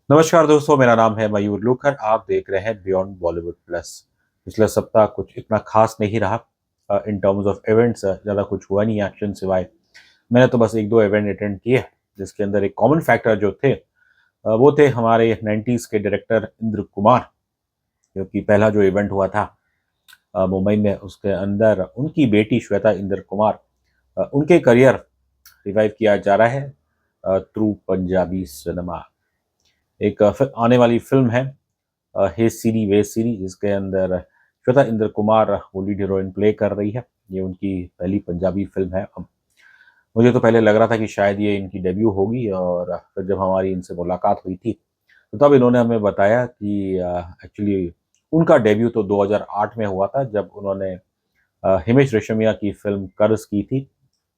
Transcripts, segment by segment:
नमस्कार दोस्तों, मेरा नाम है मयूर लूखर। आप देख रहे हैं बियॉन्ड बॉलीवुड प्लस। पिछला सप्ताह कुछ इतना खास नहीं रहा इन टर्म्स ऑफ इवेंट्स। ज़्यादा कुछ हुआ नहीं एक्शन सिवाय। मैंने तो बस एक दो इवेंट अटेंड किए जिसके अंदर एक कॉमन फैक्टर जो थे वो थे हमारे 90s के डायरेक्टर इंद्र कुमार, क्योंकि पहला जो इवेंट हुआ था मुंबई में, उसके अंदर उनकी बेटी श्वेता इंद्र कुमार, उनके करियर रिवाइव किया जा रहा है थ्रू पंजाबी सिनेमा। एक आने वाली फिल्म है हे सीरी वे सीरी, जिसके अंदर श्वेता इंद्र कुमार वो लीड हीरोइन प्ले कर रही है। ये उनकी पहली पंजाबी फिल्म है। अब मुझे तो पहले लग रहा था कि शायद ये इनकी डेब्यू होगी, और फिर जब हमारी इनसे मुलाकात हुई थी तो तब इन्होंने हमें बताया कि एक्चुअली उनका डेब्यू तो 2008 में हुआ था, जब उन्होंने हिमेश रेशमिया की फिल्म कर्ज की थी।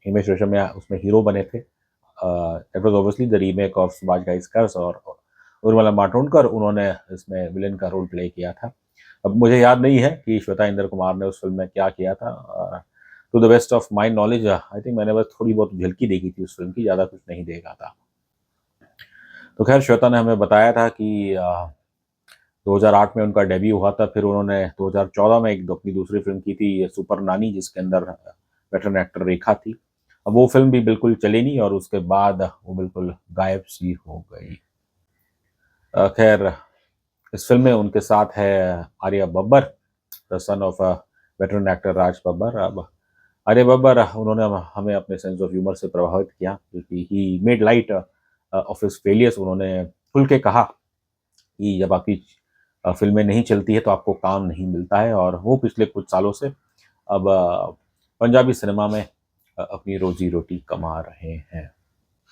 हिमेश रेशमिया उसमें हीरो बने थे। That was obviously the remake of Subhash Ghai's Karz, और उर्मिला मातोंडकर उन्होंने इसमें विलेन का रोल प्ले किया था। अब मुझे याद नहीं है कि श्वेता इंद्र कुमार ने उस फिल्म में क्या किया था। To the best of my knowledge I think मैंने बस थोड़ी बहुत झलकी देखी थी उस फिल्म की, ज़्यादा कुछ नहीं देखा था। तो खैर, श्वेता ने हमें बताया था कि 2008 में उनका डेब्यू हुआ था। फिर उन्होंने 2014 में एक अपनी दूसरी फिल्म की थी सुपर नानी, जिसके अंदर वेटरन एक्टर रेखा थी। अब वो फिल्म भी बिल्कुल चली नहीं, और उसके बाद वो बिल्कुल गायब सी हो गई। खैर, इस फिल्म में उनके साथ है Arya Babbar, the son of veteran actor Raj Babbar. अब आर्य बब्बर, उन्होंने हमें अपने सेंस ऑफ ह्यूमर से प्रभावित किया, क्योंकि he made light of his failures. उन्होंने खुल के कहा कि जब आपकी फिल्में नहीं चलती है तो आपको काम नहीं मिलता है, और वो पिछले कुछ सालों से अब पंजाबी सिनेमा में अपनी रोजी रोटी कमा रहे हैं।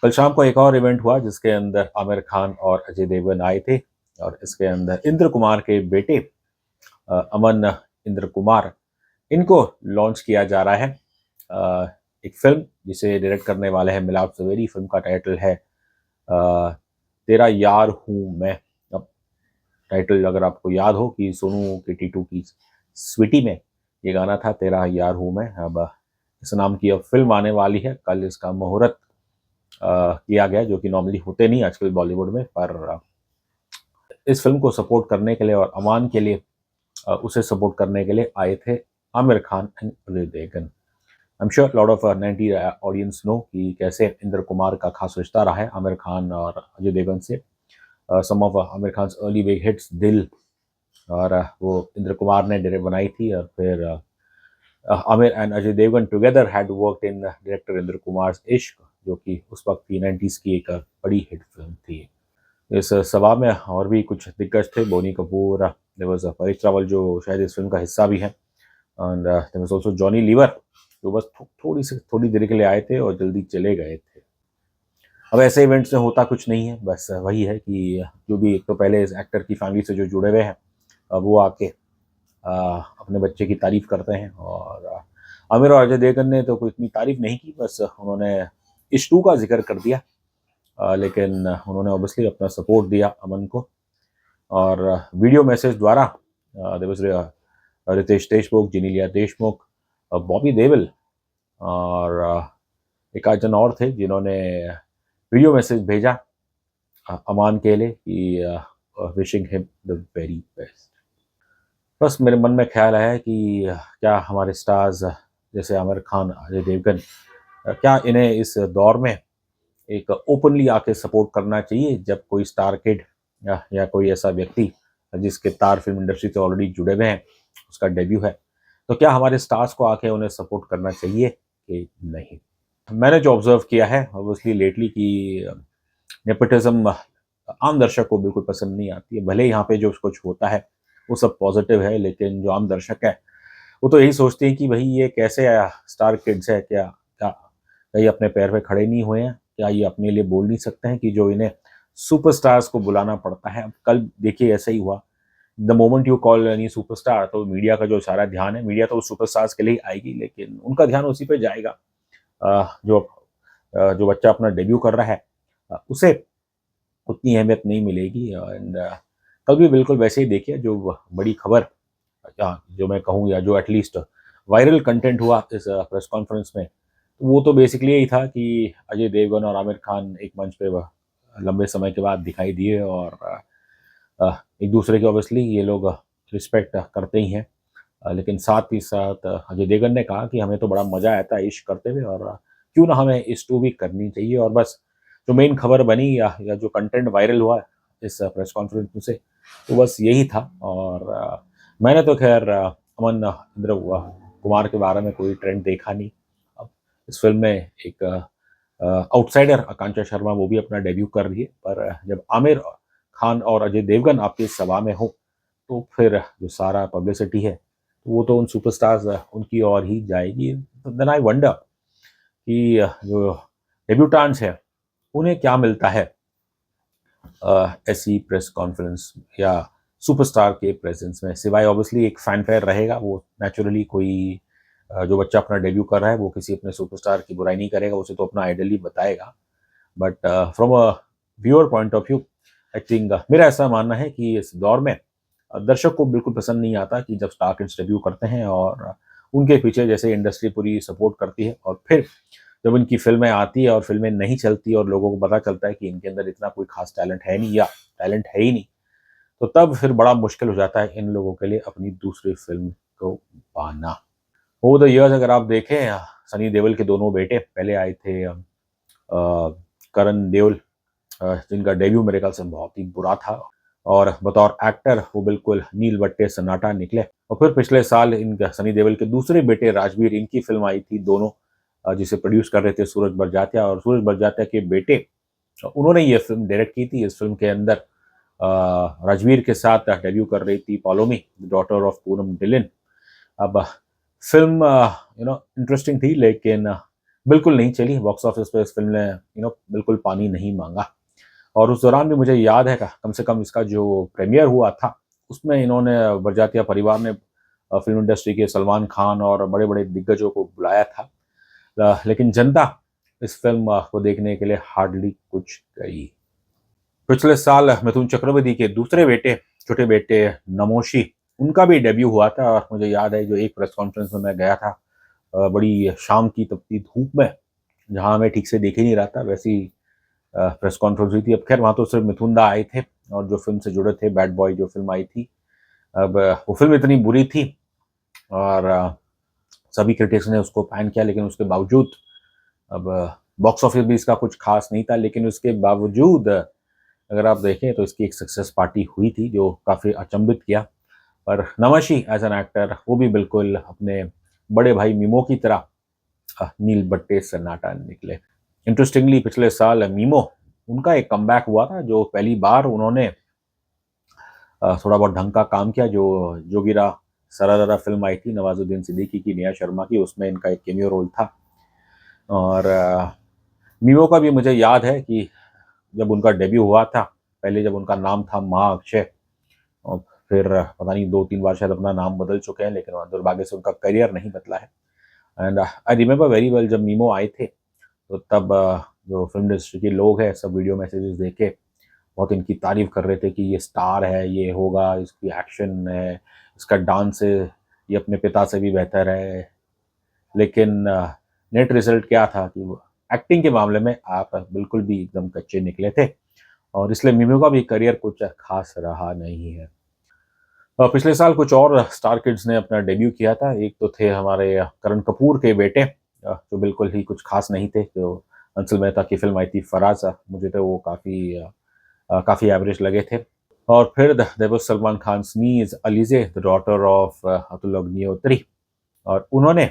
कल शाम को एक और इवेंट हुआ जिसके अंदर आमिर खान और अजय देवगन आए थे, और इसके अंदर इंद्र कुमार के बेटे अमन इंद्र कुमार, इनको लॉन्च किया जा रहा है एक फिल्म जिसे डायरेक्ट करने वाले हैं मिलाप जवेरी। फिल्म का टाइटल है तेरा यार हूँ मैं। अब टाइटल अगर आपको याद हो कि सोनू के टीटू की स्वीटी में ये गाना था, तेरा यार हूँ मैं। अब इस नाम की अब फिल्म आने वाली है। कल इसका मुहूर्त किया गया, जो कि नॉर्मली होते नहीं आजकल बॉलीवुड में, पर इस फिल्म को सपोर्ट करने के लिए और अमान के लिए उसे सपोर्ट करने के लिए आए थे Aamir Khan and Ajay Devgn. I am sure lot of 90 audience know कि कैसे इंद्र कुमार का खास रिश्ता रहा है आमिर खान और अजय देवगन से। Some of Aamir Khan early big hits Dil, और वो इंद्र कुमार ने डायरेक्ट बनाई थी, और फिर Aamir and Ajay Devgn together had worked in director Indra Kumar Ishq, जो कि उस वक्त की 90s की एक बड़ी हिट फिल्म थी। इस सभा में और भी कुछ दिग्गज थे, बोनी कपूर, देयर वाज परेश रावल जो शायद इस फिल्म का हिस्सा भी है, and there was also Johnny Lever, जो बस थोड़ी देर के लिए आए थे और जल्दी चले गए थे। अब ऐसे इवेंट्स में होता कुछ नहीं है, बस वही है कि जो भी एक तो पहले इस एक्टर की फैमिली से जो जुड़े हुए हैं वो आके अपने बच्चे की तारीफ करते हैं। और आमिर और अजय देवगन ने तो कोई इतनी तारीफ नहीं की, बस उन्होंने इश 2 का जिक्र कर दिया। लेकिन उन्होंने ऑब्वियसली अपना सपोर्ट दिया अमन को, और वीडियो मैसेज द्वारा देयर वाज रितेश देशमुख, जेनेलिया देशमुख, बॉबी देओल, और एक आध जन और थे जिन्होंने वीडियो मैसेज भेजा अमान के लिए कि wishing him the very best. बस मेरे मन में ख्याल आया कि क्या हमारे स्टार्स जैसे आमिर खान, अजय देवगन, क्या इन्हें इस दौर में एक ओपनली आके सपोर्ट करना चाहिए, जब कोई स्टार किड या कोई ऐसा व्यक्ति जिसके तार फिल्म इंडस्ट्री से ऑलरेडी जुड़े हुए हैं, उसका डेब्यू है, तो क्या हमारे स्टार्स को आके उन्हें सपोर्ट करना चाहिए कि नहीं। मैंने जो ऑब्जर्व किया है ऑब्वियसली लेटली कि नेपोटिज्म आम दर्शक को बिल्कुल पसंद नहीं आती है। भले यहाँ पे जो कुछ होता है वो सब पॉजिटिव है, लेकिन जो आम दर्शक है वो तो यही सोचते हैं कि भाई ये कैसे स्टार किड्स है, क्या क्या क्या ये अपने पैर पे खड़े नहीं हुए हैं, क्या ये अपने लिए बोल नहीं सकते हैं कि जो इन्हें सुपरस्टार्स को बुलाना पड़ता है। अब कल देखिए ऐसा ही हुआ। The moment you call any superstar, तो मीडिया का जो सारा ध्यान है, मीडिया तो सुपरस्टार्स के लिए ही आएगी, लेकिन उनका ध्यान उसी पे जाएगा जो बच्चा अपना डेब्यू कर रहा है उसे उतनी अहमियत नहीं मिलेगी। एंड कल भी बिल्कुल वैसे ही देखिए, जो बड़ी खबर या जो मैं कहूँ, या जो एटलीस्ट वायरल कंटेंट हुआ इस प्रेस कॉन्फ्रेंस में, वो तो बेसिकली यही था कि अजय देवगन और आमिर खान एक मंच पे लंबे समय के बाद दिखाई दिए और एक दूसरे की ऑब्वियसली ये लोग रिस्पेक्ट करते ही हैं। लेकिन साथ ही साथ अजय देवगन ने कहा कि हमें तो बड़ा मज़ा आया था इश्क करते हुए और क्यों ना हमें इस 2 वीक करनी चाहिए और बस जो मेन खबर बनी या जो कंटेंट वायरल हुआ इस प्रेस कॉन्फ्रेंस में से, तो बस यही था और मैंने तो ख़ैर अमन इंद्र कुमार के बारे में कोई ट्रेंड देखा नहीं। अब इस फ़िल्म में एक आउटसाइडर आकांक्षा शर्मा वो भी अपना डेब्यू कर रही है, पर जब आमिर खान और अजय देवगन आपकी सभा में हो, तो फिर जो सारा पब्लिसिटी है, वो तो उन सुपरस्टार्स उनकी ओर ही जाएगी। देन आई वंडर कि जो डेब्यूटेंट्स हैं, उन्हें क्या मिलता है ऐसी प्रेस कॉन्फ्रेंस या सुपरस्टार के प्रेजेंस में, सिवाय ऑब्वियसली एक फैनफेयर रहेगा। वो नेचुरली कोई जो बच्चा अपना डेब्यू कर रहा है वो किसी अपने सुपरस्टार की बुराई नहीं करेगा, उसे तो अपना आइडल ही बताएगा। But from a viewer point of view, I think मेरा ऐसा मानना है कि इस दौर में दर्शक को बिल्कुल पसंद नहीं आता कि जब स्टार किड्स डेब्यू करते हैं और उनके पीछे जैसे इंडस्ट्री पूरी सपोर्ट करती है और फिर जब इनकी फ़िल्में आती है और फ़िल्में नहीं चलती और लोगों को पता चलता है कि इनके अंदर इतना कोई ख़ास टैलेंट है नहीं या टैलेंट है ही नहीं, तो तब फिर बड़ा मुश्किल हो जाता है इन लोगों के लिए अपनी दूसरी फ़िल्म को पाना। ओवर द ईयर्स अगर आप देखें सनी देओल के दोनों बेटे पहले आए थे करण देओल, जिनका डेब्यू मेरे ख्याल से बहुत ही बुरा था और बतौर एक्टर वो बिल्कुल नील बट्टे सन्नाटा निकले। और फिर पिछले साल इनका सनी देओल के दूसरे बेटे राजवीर, इनकी फिल्म आई थी दोनों, जिसे प्रोड्यूस कर रहे थे सूरज बड़जात्या, और सूरज बड़जात्या के बेटे उन्होंने ये फिल्म डायरेक्ट की थी। इस फिल्म के अंदर राजवीर के साथ डेब्यू कर रही थी पॉलोमी, डॉटर ऑफ पूनम डिलिन। अब फिल्म इंटरेस्टिंग थी लेकिन बिल्कुल नहीं चली बॉक्स ऑफिस पे। इस फिल्म ने बिल्कुल पानी नहीं मांगा और उस दौरान भी मुझे याद है कम से कम इसका जो प्रीमियर हुआ था उसमें इन्होंने बरजातिया परिवार ने फिल्म इंडस्ट्री के सलमान खान और बड़े बड़े दिग्गजों को बुलाया था। लेकिन जनता इस फिल्म को देखने के लिए हार्डली कुछ गई। पिछले साल मिथुन चक्रवर्ती के दूसरे बेटे, छोटे बेटे नमोशी, उनका भी डेब्यू हुआ था और मुझे याद है जो एक प्रेस कॉन्फ्रेंस में मैं गया था बड़ी शाम की तपती धूप में, जहाँ मैं ठीक से देख ही नहीं रहा था, वैसी प्रेस कॉन्फ्रेंस हुई थी। अब खैर वहाँ तो सिर्फ मिथुन दा आए थे और जो फिल्म से जुड़े थे, बैड बॉय जो फिल्म आई थी। अब वो फिल्म इतनी बुरी थी और सभी क्रिटिक्स ने उसको पैन किया, लेकिन उसके बावजूद अब बॉक्स ऑफिस भी इसका कुछ खास नहीं था, लेकिन उसके बावजूद अगर आप देखें तो इसकी एक सक्सेस पार्टी हुई थी जो काफ़ी अचंभित किया। पर नवाशी एज एन एक्टर वो भी बिल्कुल अपने बड़े भाई मीमो की तरह नील बट्टे सन्नाटा निकले। इंटरेस्टिंगली पिछले साल मीमो, उनका एक कमबैक हुआ था जो पहली बार उन्होंने थोड़ा बहुत ढंग का काम किया। जो जोगीरा सरारा फिल्म आई थी नवाजुद्दीन सिद्दीकी की, नेहा शर्मा की, उसमें इनका एक कैमियो रोल था। और मीमो का भी मुझे याद है कि जब उनका डेब्यू हुआ था, पहले जब उनका नाम था माँ अक्षय, और फिर पता नहीं 2-3 बार शायद अपना नाम बदल चुके हैं, लेकिन दुर्भाग्य से उनका करियर नहीं बदला है। And I remember very well जब मीमो आए थे तो तब जो फिल्म इंडस्ट्री के लोग हैं सब वीडियो मैसेजेस देख के बहुत इनकी तारीफ कर रहे थे कि ये स्टार है, ये होगा, इसकी एक्शन है, इसका डांस है, ये अपने पिता से भी बेहतर है। लेकिन नेट रिजल्ट क्या था कि वो एक्टिंग के मामले में आप बिल्कुल भी एकदम कच्चे निकले थे और इसलिए मीमू का भी करियर कुछ खास रहा नहीं है। पिछले साल कुछ और स्टार किड्स ने अपना डेब्यू किया था। एक तो थे हमारे करण कपूर के बेटे, जो बिल्कुल ही कुछ खास नहीं थे। जो अंशुल मेहता की फिल्म आई थी फराज, मुझे तो वो काफ़ी एवरेज लगे थे। और फिर there was Salman Khan's niece Alizeh, the daughter of Atul Agnihotri, और उन्होंने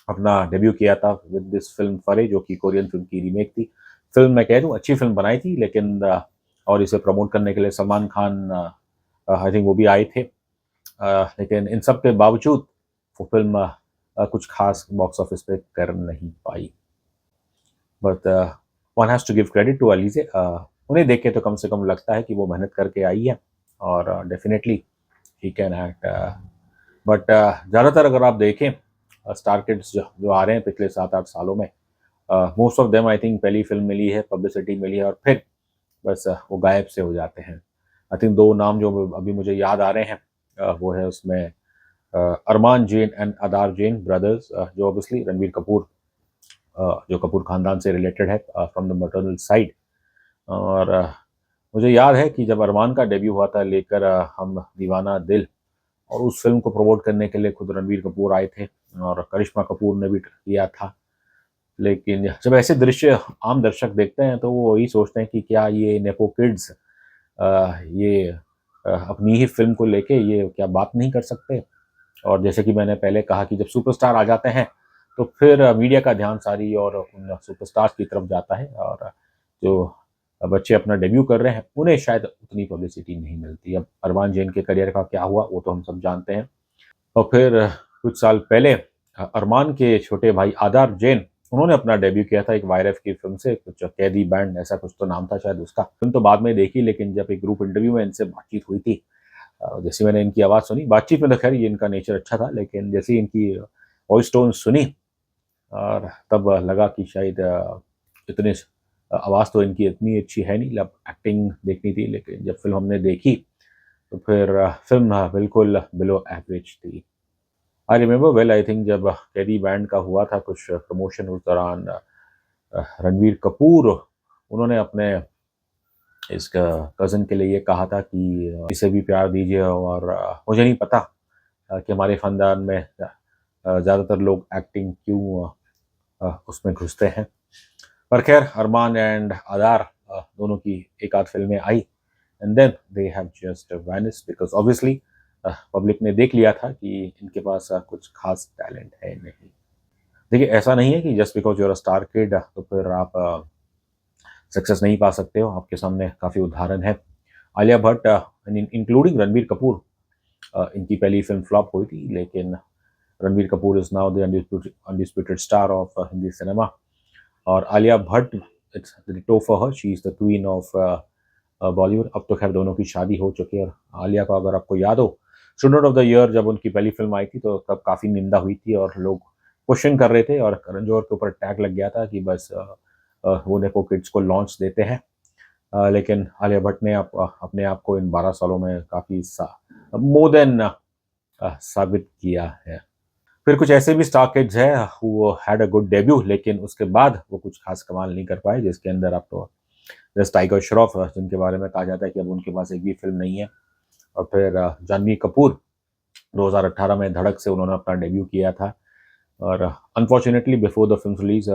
अपना डेब्यू किया था विद दिस फिल्म फरे, जो कि कोरियन फिल्म की रीमेक थी। फिल्म मैं कह दूँ अच्छी फिल्म बनाई थी, लेकिन और इसे प्रमोट करने के लिए सलमान खान आई थिंक वो भी आए थे। लेकिन इन सब के बावजूद वो फिल्म कुछ खास बॉक्स ऑफिस पे कर नहीं पाई। But one has to give credit to Alizeh. उन्हें देख के तो कम से कम लगता है कि वो मेहनत करके आई है और definitely he can act. But ज़्यादातर अगर आप देखें स्टार किड्स जो आ रहे हैं पिछले 7-8 सालों में, most of them I think पहली फिल्म मिली है, पब्लिसिटी मिली है और फिर बस वो गायब से हो जाते हैं। आई थिंक 2 नाम जो अभी मुझे याद आ रहे हैं वो है उसमें अरमान जैन एंड अदार जैन ब्रदर्स, जो ऑब्वियसली रणबीर कपूर जो कपूर खानदान से रिलेटेड है फ्रॉम द मैटरनल साइड। और मुझे याद है कि जब अरमान का डेब्यू हुआ था लेकर हम दीवाना दिल, और उस फ़िल्म को प्रमोट करने के लिए खुद रणबीर कपूर आए थे और करिश्मा कपूर ने भी किया था। लेकिन जब ऐसे दृश्य आम दर्शक देखते हैं तो वो यही सोचते हैं कि क्या ये नेपो किड्स ये अपनी ही फ़िल्म को लेके ये क्या बात नहीं कर सकते? और जैसे कि मैंने पहले कहा कि जब सुपरस्टार आ जाते हैं, तो फिर मीडिया का ध्यान सारी और उन सुपरस्टार्स की तरफ जाता है, और जो बच्चे अपना डेब्यू कर रहे हैं, उन्हें शायद उतनी पब्लिसिटी नहीं मिलती। अब अरमान जैन के करियर का क्या हुआ, वो तो हम सब जानते हैं। और फिर कुछ साल पहले अरमान के छोटे भाई आदार जैन, उन्होंने अपना डेब्यू किया था एक वायरस की फ़िल्म से, कुछ कैदी बैंड ऐसा कुछ तो नाम था शायद उसका। फ़िल्म तो बाद में देखी, लेकिन जब एक ग्रुप इंटरव्यू में इनसे बातचीत हुई थी, जैसे मैंने इनकी आवाज़ सुनी, बातचीत में तो खैर ये इनका नेचर अच्छा था, लेकिन जैसे ही इनकी वॉइस टोन सुनी, और तब लगा कि शायद इतने आवाज़ तो इनकी इतनी अच्छी है नहीं, लब एक्टिंग देखनी थी, लेकिन जब फ़िल्म हमने देखी, तो फिर फ़िल्म बिल्कुल बिलो एवरेज थी। I remember well, I think जब कैदी बैंड का हुआ था कुछ प्रमोशन, उस दौरान रणबीर कपूर, उन्होंने अपने इस कज़न के लिए ये कहा था कि इसे भी प्यार दीजिए, और मुझे नहीं पता कि हमारे ख़ानदान में ज़्यादातर लोग एक्टिंग क्यों उसमें घुसते हैं। पर ख़ैर अरमान एंड आदार दोनों की एक आध फ़िल्में आई, and then they have just vanished, because obviously public ने देख लिया था कि इनके पास कुछ ख़ास टैलेंट है नहीं। देखिए, ऐसा नहीं है कि just because you are a star kid तो फिर आप सक्सेस नहीं पा सकते हो। आपके सामने काफ़ी उदाहरण हैं। आलिया भट्ट इंक्लूडिंग रणबीर कपूर, इनकी पहली फ़िल्म फ्लॉप हुई थी, लेकिन Ranbir Kapoor is now the undisputed star of Hindi cinema. और Alia Bhatt, it's ditto for her, she is the queen of Bollywood. अब तो खैर दोनों की शादी हो चुकी है, और आलिया को अगर आपको याद हो, स्टूडेंट ऑफ द ईयर जब उनकी पहली फ़िल्म आई थी, तो तब काफ़ी निंदा हुई थी और लोग क्वेश्चन कर रहे थे, और करण जौहर के ऊपर टैग लग गया था कि बस वो नेपो किड्स को लॉन्च देते हैं। लेकिन आलिया भट्ट ने अपने आप को इन 12 सालों में काफ़ी मोर देन साबित किया है। फिर कुछ ऐसे भी स्टार किड्स हैं हू हैड अ गुड डेब्यू, लेकिन उसके बाद वो कुछ खास कमाल नहीं कर पाए, जिसके अंदर आप तो जैसे टाइगर श्रॉफ, जिनके बारे में कहा जाता है कि अब उनके पास एक भी फ़िल्म नहीं है। और फिर जाह्नवी कपूर, 2018 में धड़क से उन्होंने अपना डेब्यू किया था, और unfortunately before the film release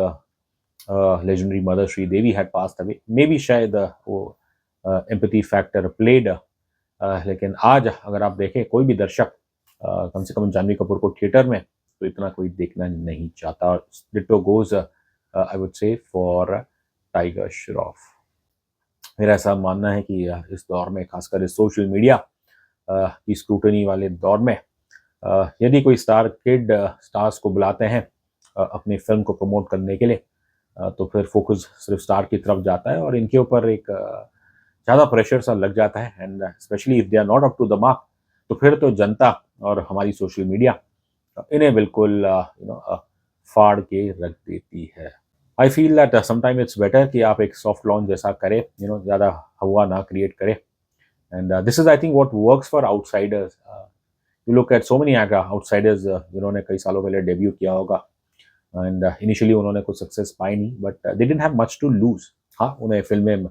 legendary mother Sridevi had passed away. Maybe शायद वो एम्पैथी फैक्टर प्लेड, लेकिन आज अगर आप देखें कोई भी दर्शक कम से कम जाह्नवी कपूर को थिएटर में तो इतना कोई देखना नहीं चाहता। Ditto goes I would say for tiger Shroff. मेरा ऐसा मानना है कि इस दौर में, खासकर इस सोशल मीडिया की स्क्रूटनी वाले दौर में, यदि कोई स्टार किड स्टार्स को बुलाते हैं अपनी फ़िल्म को प्रमोट करने के लिए, तो फिर फ़ोकस सिर्फ स्टार की तरफ जाता है, और इनके ऊपर एक ज़्यादा प्रेशर सा लग जाता है, and specially if they are not up to the mark, तो फिर तो जनता और हमारी सोशल मीडिया इन्हें बिल्कुल फाड़ के रख देती है। I feel that sometime it's better कि आप एक सॉफ्ट लॉन्च जैसा करें, ज़्यादा हवा ना क्रिएट करें, and this is I think what works for outsiders. You look at so many outsiders जिन्होंने कई सालों पहले डेब्यू किया होगा, एंड इनिशियली उन्होंने कुछ सक्सेस पाई नहीं, but they didn't have much to lose. हाँ, उन्हें फ़िल्में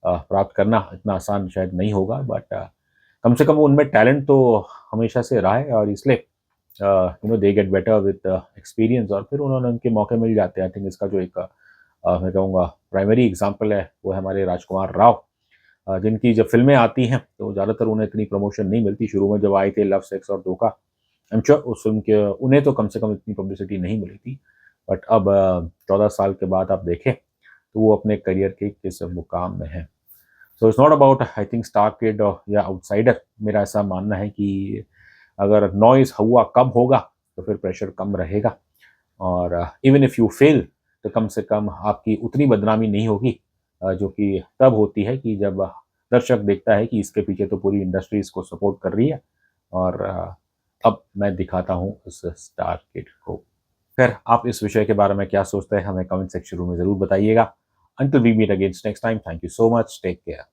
प्राप्त करना इतना आसान शायद नहीं होगा, बट कम से कम उनमें टैलेंट तो हमेशा से रहा है, और इसलिए they get better with experience, और फिर उन्होंने उनके मौके मिल जाते हैं। आई थिंक इसका जो एक मैं कहूँगा प्राइमरी एग्जांपल है, वो है हमारे राजकुमार राव, जिनकी जब फ़िल्में आती हैं तो ज़्यादातर उन्हें इतनी प्रमोशन नहीं मिलती। शुरू में जब आए थे लव, सेक्स और धोखा, आई एम श्योर उस फ़िल्म के उन्हें तो कम से कम इतनी पब्लिसिटी नहीं मिली थी। बट अब 14 साल के बाद आप देखें तो वो अपने करियर के किस मुकाम में हैं। So it's not about I think star kid या आउटसाइडर। मेरा ऐसा मानना है कि अगर नॉइज़ हुआ कम होगा तो फिर प्रेशर कम रहेगा, और इवन इफ़ यू फेल, तो कम से कम आपकी उतनी बदनामी नहीं होगी जो कि तब होती है कि जब दर्शक देखता है कि इसके पीछे तो पूरी इंडस्ट्री इसको सपोर्ट कर रही है, और अब मैं दिखाता हूँ उस स्टार किड को। खैर, आप इस विषय के बारे में क्या सोचते हैं, हमें कमेंट सेक्शन में ज़रूर बताइएगा। Until we meet again next time, thank you so much, take care.